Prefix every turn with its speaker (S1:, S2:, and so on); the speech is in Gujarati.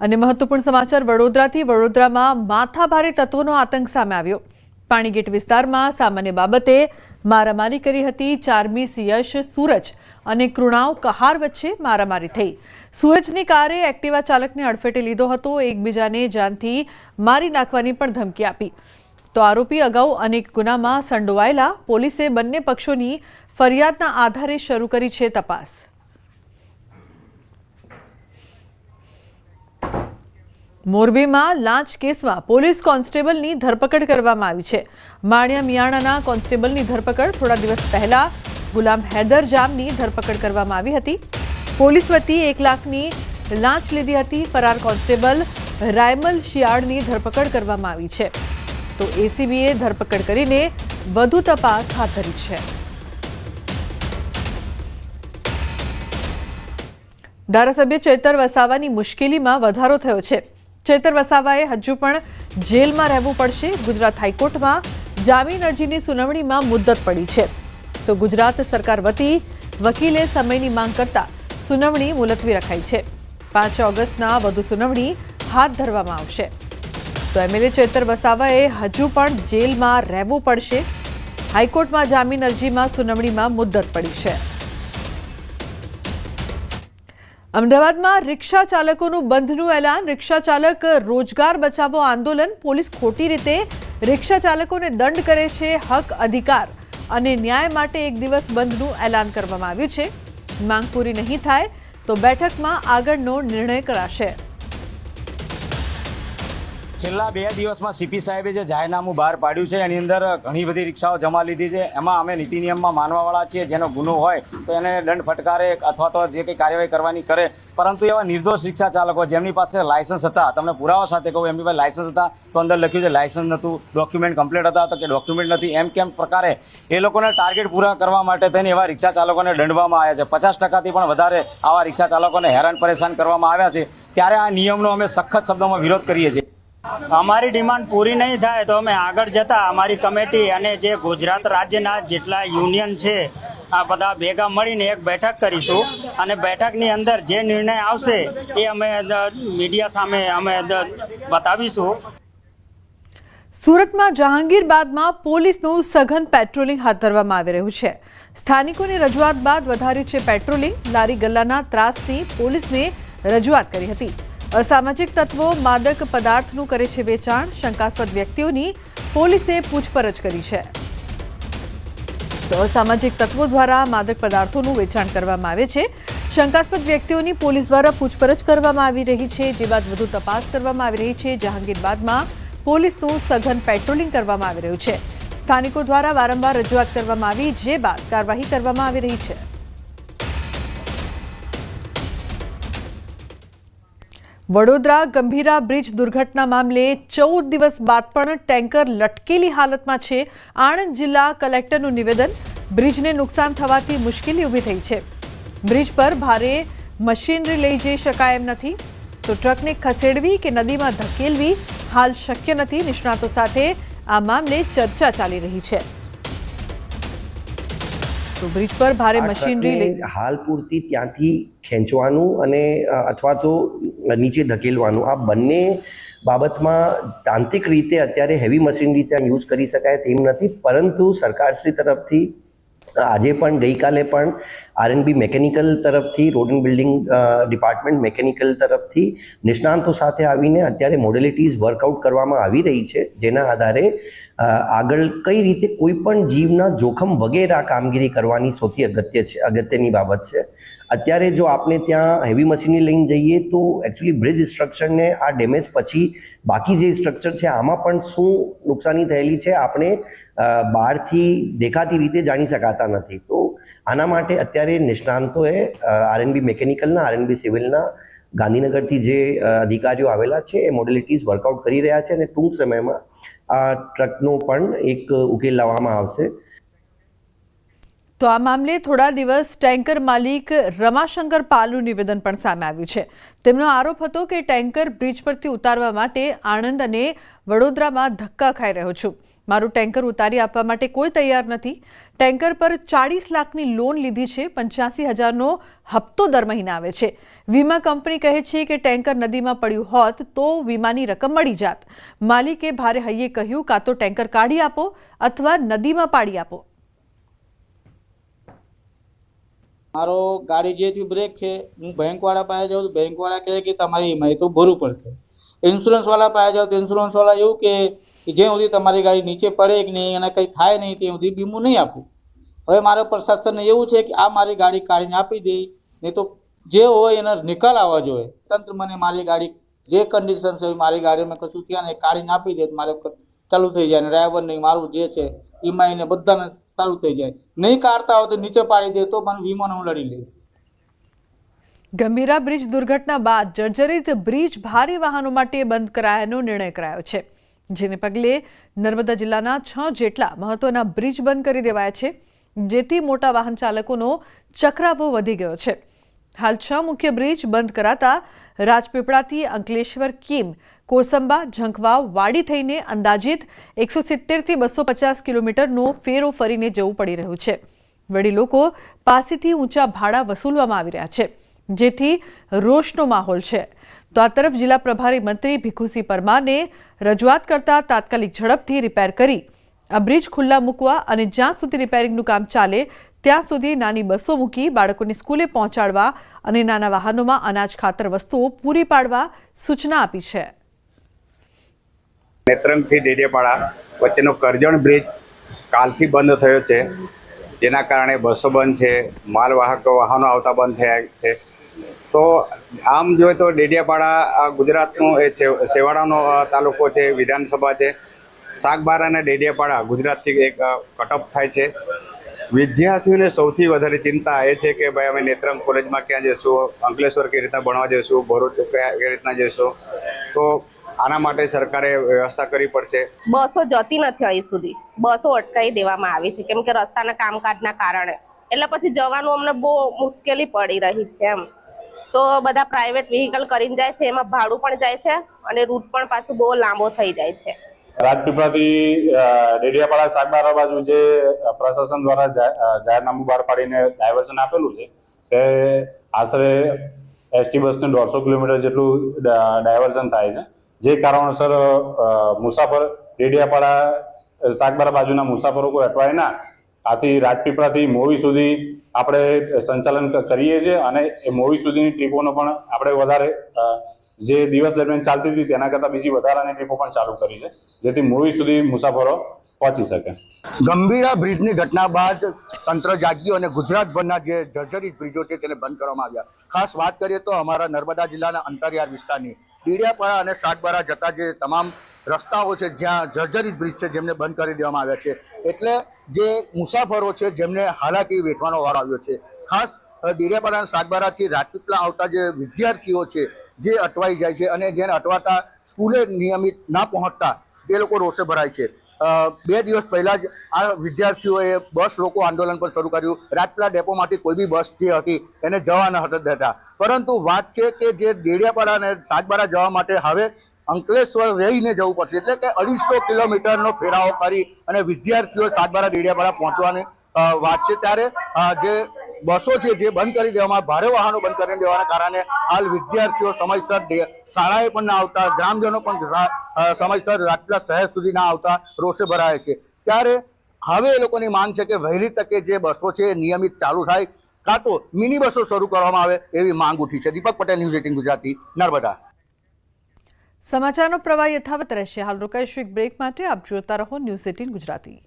S1: અને મહત્વપૂર્ણ સમાચાર વડોદરાથી વડોદરામાં માથાભારે તત્વોનો આતંક સામે આવ્યો। પાણીગેટ વિસ્તારમાં સામાન્ય બાબતે મારામારી કરી હતી। ચાર્મિસ યશ સૂરજ અને કૃણાવ કહાર વચ્ચે મારામારી થઈ। સૂરજની કારે એક્ટિવા ચાલકને અડફેટે લીધો હતો। એકબીજાને જાનથી મારી નાખવાની પણ ધમકી આપી। તો આરોપી અગાઉ અનેક ગુનામાં સંડોવાયેલા પોલીસે બંને પક્ષોની ફરિયાદના આધારે શરૂ કરી છે તપાસ। મોરબીમાં લાંચ કેસમાં પોલીસ કોન્સ્ટેબલની ધરપકડ કરવામાં આવી છે। માણિયા મિયાણાના કોન્સ્ટેબલની ધરપકડ થોડા દિવસ પહેલા ગુલામ હૈદર જામની ધરપકડ કરવામાં આવી હતી। પોલીસ વતી 1 લાખની લાંચ લીધી હતી। ફરાર કોન્સ્ટેબલ રાયમલ શિયાળની ધરપકડ કરવામાં આવી છે। તો એસીબીએ ધરપકડ કરીને વધુ તપાસ હાથ ધરી છે। ધારાસભ્ય ચેતર વસાવાની મુશ્કેલીમાં વધારો થયો છે। ચેતર વસાવાએ હજુ પણ જેલમાં રહેવું પડશે। ગુજરાત હાઈકોર્ટમાં જામીન અરજીની સુનાવણીમાં મુદ્દત પડી છે। તો ગુજરાત સરકાર વતી વકીલે સમયની માંગ કરતા સુનાવણી મુલતવી રખાઈ છે। 5 ઓગસ્ટના વધુ સુનાવણી હાથ ધરવામાં આવશે। તો એમએલએ ચેતર વસાવાએ હજુ પણ જેલમાં રહેવું પડશે। હાઈકોર્ટમાં જામીન અરજીમાં સુનાવણીમાં મુદ્દત પડી છે। અમદાવાદમાં રિક્ષા ચાલકોનું બંધનું એલાન। રિક્ષા ચાલક રોજગાર બચાવો આંદોલન। પોલીસ ખોટી રીતે રિક્ષા ચાલકોને દંડ કરે છે। હક અધિકાર અને ન્યાય માટે 1 દિવસ બંધનું એલાન કરવામાં આવ્યું છે। માંગ પૂરી નહીં થાય તો બેઠકમાં આગળનો નિર્ણય કરાશે।
S2: છેલ્લા 2 દિવસમાં સીપી સાહેબે જે જાહેરનામું બહાર પાડ્યું છે એની અંદર ઘણી બધી રિક્ષાઓ જમા લીધી છે। એમાં અમે નીતિ નિયમમાં માનવાવાળા છીએ। જેનો ગુનો હોય તો એને દંડ ફટકારે અથવા તો જે કંઈ કાર્યવાહી કરવાની કરે। પરંતુ એવા નિર્દોષ રિક્ષા ચાલકો જેમની પાસે લાયસન્સ હતા, તમને પુરાવા સાથે કહું, એમની પાસે લાયસન્સ હતા તો અંદર લખ્યું છે લાયસન્સ નહોતું, ડોક્યુમેન્ટ કમ્પ્લીટ હતા તો કે ડોક્યુમેન્ટ નથી, એમ કેમ પ્રકારે એ લોકોને ટાર્ગેટ પૂરા કરવા માટે થઈને એવા રિક્ષા ચાલકોને દંડવામાં આવ્યા છે। 50%થી પણ વધારે આવા રિક્ષા ચાલકોને હેરાન પરેશાન કરવામાં આવ્યા છે। ત્યારે આ નિયમનો અમે સખત શબ્દોમાં વિરોધ કરીએ છીએ।
S3: અમારી ડિમાન્ડ પૂરી નહીં થાય તો અમે આગળ જતા અમારી કમિટી અને જે ગુજરાત રાજ્યના જેટલા યુનિયન છે આ બધા ભેગા મળીને એક બેઠક કરીશું અને બેઠકની અંદર જે નિર્ણય આવશે એ અમે મીડિયા સામે અમે બતાવીશું।
S1: સુરતમાં જહાંગીરબાદમાં પોલીસનું સઘન પેટ્રોલિંગ હાથ ધરવામાં આવી રહ્યું છે। સ્થાનિકોની રજૂઆત બાદ વધાર્યું છે પેટ્રોલિંગ। લારી ગલ્લાના ત્રાસની પોલીસને રજૂઆત કરી હતી। અસામાજિક તત્વો માદક પદાર્થનું કરે છે વેચાણ। શંકાસ્પદ વ્યક્તિઓની પોલીસે પૂછપરછ કરી છે। તો અસામાજિક તત્વો દ્વારા માદક પદાર્થોનું વેચાણ કરવામાં આવે છે। શંકાસ્પદ વ્યક્તિઓની પોલીસ દ્વારા પૂછપરછ કરવામાં આવી રહી છે। જે બાદ વધુ તપાસ કરવામાં આવી રહી છે। જહાંગીરબાદમાં પોલીસનું સઘન પેટ્રોલિંગ કરવામાં આવી રહ્યું છે। સ્થાનિકો દ્વારા વારંવાર રજૂઆત કરવામાં આવી, જે બાદ કાર્યવાહી કરવામાં આવી રહી છે। વડોદરા ગંભીરા બ્રિજ દુર્ઘટના મામલે 14 દિવસ બાદ પણ ટેન્કર લટકેલી હાલતમાં છે। આણંદ જિલ્લા કલેક્ટરનું નિવેદન। બ્રિજને નુકસાન થવાથી મુશ્કેલી ઊભી થઈ છે। બ્રિજ પર ભારે મશીનરી લઈ જઈ શકાય એમ નથી, તો ટ્રકને ખસેડવી કે નદીમાં ધકેલવી હાલ શક્ય નથી। નિષ્ણાતો સાથે આ મામલે ચર્ચા ચાલી રહી છે। તો બ્રિજ પર ભારે મશીનરી
S4: હાલ પૂરતી ત્યાંથી ખેંચવાનું અને અથવા તો નીચે ધકેલવાનું, આ બંને બાબતમાં તાંત્રિક રીતે અત્યારે હેવી મશીનરી ત્યાં યુઝ કરી શકાય તેમ નથી। પરંતુ સરકારશ્રી તરફથી આજે પણ ગઈકાલે પણ આરએનબી મેકેનિકલ તરફથી, road and building department mechanical તરફથી નિષ્ણાંતો સાથે આવીને અત્યારે મોડેલિટીઝ વર્કઆઉટ કરવામાં આવી રહી છે। જેના આધારે આગળ કઈ રીતે કોઈ પણ જીવના જોખમ વગેરે આ કામગીરી કરવાની સૌથી અગત્યની બાબત છે। અત્યારે જો આપણે ત્યાં હેવી મશીનરી લઈને જઈએ તો એકચ્યુઅલી બ્રિજ સ્ટ્રક્ચરને આ ડેમેજ પછી બાકી જે સ્ટ્રક્ચર છે આમાં પણ શું નુકસાની થયેલી છે આપણે બહારથી દેખાતી રીતે જાણી શકાતા નથી। તો આના માટે અત્યારે નિષ્ણાંતોએ આરએનબી મેકેનિકલના, આરએનબી સિવિલના ગાંધીનગરથી જે અધિકારીઓ આવેલા છે એ મોડેલિટીઝ વર્કઆઉટ કરી રહ્યા છે અને ટૂંક સમયમાં આ ટ્રકનો પણ એક ઉકેલ લાવવામાં આવશે।
S1: તો આ મામલે થોડા દિવસ ટેન્કર માલિક રમાશંકર પાલનું નિવેદન પણ સામે આવ્યું છે। તેમનો આરોપ હતો કે ટેન્કર બ્રિજ પરથી ઉતારવા માટે આણંદ અને વડોદરામાં ધક્કા ખાઈ રહ્યો છું। મારું ટેન્કર ઉતારી આપવા માટે કોઈ તૈયાર નથી। ટેન્કર પર 40 લાખની લોન લીધી છે। 85,000નો હપ્તો દર મહિને આવે છે। વીમા કંપની કહે છે કે ટેન્કર નદીમાં પડ્યું હોત તો વીમાની રકમ મળી જાત. માલિકે ભારે હૈયે કહ્યું, કાં તો ટેન્કર કાઢી આપો અથવા નદીમાં પાડી આપો.
S5: મારો ગાડી જે થયું બ્રેક છે, હું બેંકવાળા પાસે જાઉં તો બેંકવાળા કહે કે તમારી ઈએમઆઈ તો ભરવું પડશે. ઇન્સ્યોરન્સવાળા પાસે જાઉં તો ઇન્સ્યોરન્સવાળા એવું કે જ્યાં સુધી તમારી ગાડી નીચે પડે કે નહીં અને કંઈ થાય નહીં ત્યાં સુધી વીમો નહીં આપું. હવે મારા પ્રશાસનને એવું છે કે આ મારી ગાડી કાઢીને આપી દે, નહીં તો જે હોય એનો નિકાલ આવવા જોઈએ. તંત્ર મને મારી ગાડી જે કન્ડિશન છે મારી ગાડીમાં કશું ત્યાં ને કાઢીને આપી દે, મારે ચાલુ થઈ જાય. ડ્રાઈવર નહીં મારું જે છે ઈએમઆઈ ને બધાને ચાલુ થઈ જાય. નહીં કાઢતા હોય તો નીચે પાડી દે તો મને વીમાનો હું લડી લઈશ.
S1: ગંભીરા બ્રિજ દુર્ઘટના બાદ જર્જરિત બ્રિજ ભારે વાહનો માટે બંધ કરાયાનો નિર્ણય કરાયો છે, જેને પગલે નર્મદા જિલ્લાના 6 જેટલા મહત્વના બ્રિજ બંધ કરી દેવાયા છે, જેથી મોટા વાહન ચાલકોનો ચક્રાવો વધી ગયો છે. હાલ 6 મુખ્ય બ્રિજ બંધ કરાતા રાજપીપળાથી અંકલેશ્વર, કીમ, કોસંબા, ઝંખવાવ, વાડી થઈને અંદાજિત 170 થી 250 કિલોમીટરનો ફેરો ફરીને જવું પડી રહ્યું છે. વળી લોકો પાસેથી ઊંચા ભાડા વસૂલવામાં આવી રહ્યા છે, જેથી રોષનો માહોલ છે. તો આ તરફ જિલ્લા પ્રભારી મંત્રી ભીખુસિંહ પરમારને રજૂઆત કરતા તાત્કાલિક ઝડપથી રિપેર કરી આ બ્રિજ ખુલ્લા મૂકવા અને જ્યાં સુધી રિપેરિંગનું કામ ચાલે ત્યાં સુધી નાની બસો મૂકી બાળકોને સ્કૂલે પહોંચાડવા અને નાના વાહનોમાં અનાજ, ખાતર વસ્તુઓ પૂરી પાડવા સૂચના આપી છે.
S6: નેત્રંગથી ડેડિયાપાડા વચ્ચેનો કરજણ બ્રિજ કાલથી બંધ થયો છે, જેના કારણે બસો બંધ છે, માલવાહક વાહનો આવતા બંધ થયા છે. તો આમ જોઈએ તો ડેડિયાપાડા ગુજરાતનો એ છેવાડાનો તાલુકો છે, વિધાનસભા છે. સાગબારા અને ડેડિયાપાડા ગુજરાતથી એક કટઅપ થાય છે. વિદ્યાર્થીઓને સૌથી વધારે ચિંતા એ છે કે ભાઈ અમે નેત્રંગ કોલેજમાં ક્યાં જઈશું, અંકલેશ્વર કઈ રીતના ભણવા જઈશું, ભરૂચ કઈ રીતના જઈશું. તો આના માટે સરકારે વ્યવસ્થા કરવી પડશે.
S7: બસો જતી નથી અહીં સુધી, બસો અટકાવી દેવામાં આવી છે કેમ કે રસ્તાના કામકાજના કારણે. એટલે પછી જવાનું અમને બહુ મુશ્કેલી પડી રહી છે એમ. તો બધા પ્રાઇવેટ વ્હીકલ કરીને જાય છે, એમાં ભાડું પણ જાય છે અને રૂટ પણ પાછું બહુ લાંબો થઈ જાય છે.
S8: રાજપીપળાથી ડેડિયાપાડા સાગબારા બાજુ જે પ્રશાસન દ્વારા જાહેરનામું બહાર પાડીને ડાયવર્ઝન આપેલું છે તે આશરે એસટી બસને 150 કિલોમીટર જેટલું ડાયવર્ઝન થાય છે. જે કારણોસર મુસાફર ડેડિયાપાડા સાગબારા બાજુના મુસાફરો કોઈ અટવાય ના, આથી રાજપીપળાથી મોવી સુધી આપણે સંચાલન કરીએ છીએ અને એ મોવી સુધીની ટ્રીપોનો પણ આપણે વધારે જે દિવસ દરમિયાન ચાલતી હતી તેના કરતાં બીજી વધારાની ટ્રીપો પણ ચાલુ કરી છે, જેથી મોવી સુધી મુસાફરો પહોંચી શકે.
S9: ગંભીરા બ્રિજની ઘટના બાદ તંત્ર જાગ્યું અને ગુજરાતભરના જે જર્જરિત બ્રિજો છે તેને બંધ કરવામાં આવ્યા. ખાસ વાત કરીએ તો અમારા નર્મદા જિલ્લાના અંતરિયાળ વિસ્તારની ડેડિયાપાડા અને સાગબારા જતા જે તમામ રસ્તાઓ છે જ્યાં જર્જરિત બ્રિજ છે જેમને બંધ કરી દેવામાં આવ્યા છે. એટલે જે મુસાફરો છે જેમને હાલાકી વેઠવાનો વારો આવ્યો છે. ખાસ ડેડિયાપાડા અને સાગબારાથી રાજપીપળા આવતા જે વિદ્યાર્થીઓ છે જે અટવાઈ જાય છે અને જેને અટવાતા સ્કૂલે નિયમિત ના પહોંચતા તે લોકો રોષે ભરાય છે. 2 દિવસ પહેલા જ આ વિદ્યાર્થીઓએ બસ રોકો આંદોલન પણ શરૂ કર્યું. રાજપીપળા ડેપોમાંથી કોઈ બી બસ જે હતી એને જવા ન હતા દેતા. પરંતુ વાત છે કે જે ડેડિયાપાડા અને સાગબારા જવા માટે હવે અંકલેશ્વર રહીને જવું પડશે, એટલે કે 250 કિલોમીટરનો ફેરાવો કરી અને વિદ્યાર્થીઓ સાગબારા ડેડિયાપાડા પહોંચવાની વાત છે. ત્યારે જે બસો છે જે બંધ કરી દેવામાં, ભારે વાહનો બંધ કરી દેવાના કારણે હાલ વિદ્યાર્થીઓ સમયસર શાળાએ પણ ના આવતા, ગ્રામજનો પણ સમયસર રાજપીપળા શહેર સુધી ના આવતા રોષે ભરાય છે. ત્યારે હવે એ લોકોની માંગ છે કે વહેલી તકે જે બસો છે એ નિયમિત ચાલુ થાય, કાં તો મિની બસો શરૂ કરવામાં આવે એવી માંગ ઉઠી છે. દીપક પટેલ, ન્યૂઝ 18 ગુજરાતી, નર્મદા.
S1: સમાચારનો પ્રવાહ યથાવત રહેશે. હાલ રોકાઈશું એક બ્રેક માટે. આપ જોતા રહો ન્યૂઝ 18 ગુજરાતી.